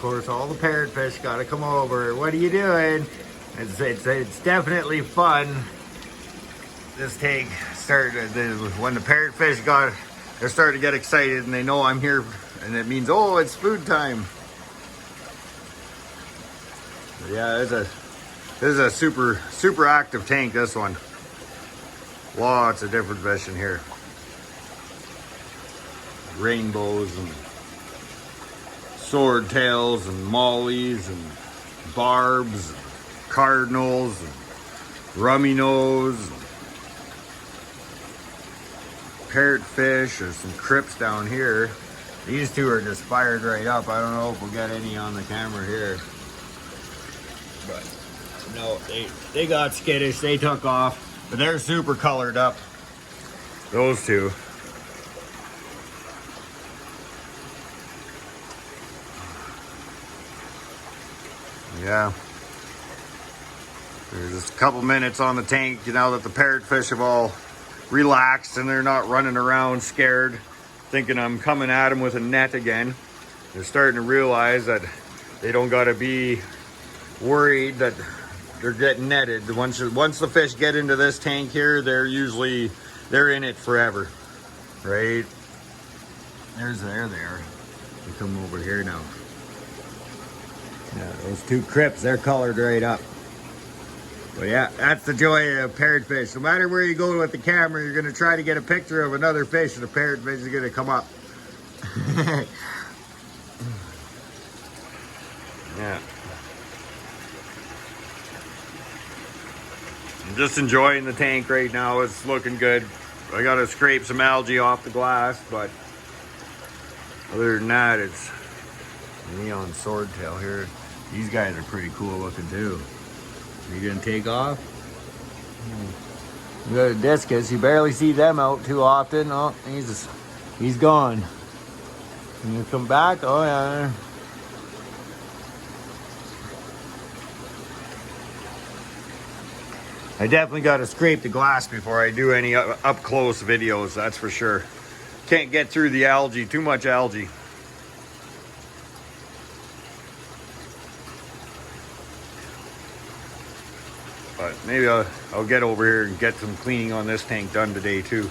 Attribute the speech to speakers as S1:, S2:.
S1: course, all the parrotfish got to come over. What are you doing? It's definitely fun. This tank started when the parrotfish they're starting to get excited and they know I'm here, and it means, oh, it's food time. But yeah, this is a super active tank, this one. Lots of different fish in here. Rainbows and swordtails and mollies and barbs and cardinals and rummy nose and parrotfish. There's some crips down here. These two are just fired right up. I don't know if we'll get any on the camera here, but no, they got skittish. They took off, but they're super colored up, those two. Yeah, there's just a couple minutes on the tank now that the parrotfish have all relaxed and they're not running around scared, thinking I'm coming at them with a net again. They're starting to realize that they don't got to be worried that they're getting netted. Once the fish get into this tank here, they're in it forever, right? There they are. They come over here now. Yeah, those two crips, they're colored right up. But yeah, that's the joy of parrotfish. No matter where you go with the camera, you're going to try to get a picture of another fish, and the parrotfish is going to come up. Yeah. I'm just enjoying the tank right now. It's looking good. I got to scrape some algae off the glass, but other than that, it's neon swordtail here. These guys are pretty cool looking too. Are you gonna take off? You got a discus. You barely see them out too often. Oh, he's gone. Can you come back? Oh yeah. I definitely got to scrape the glass before I do any up close videos. That's for sure. Can't get through the algae. Too much algae. But maybe I'll get over here and get some cleaning on this tank done today too.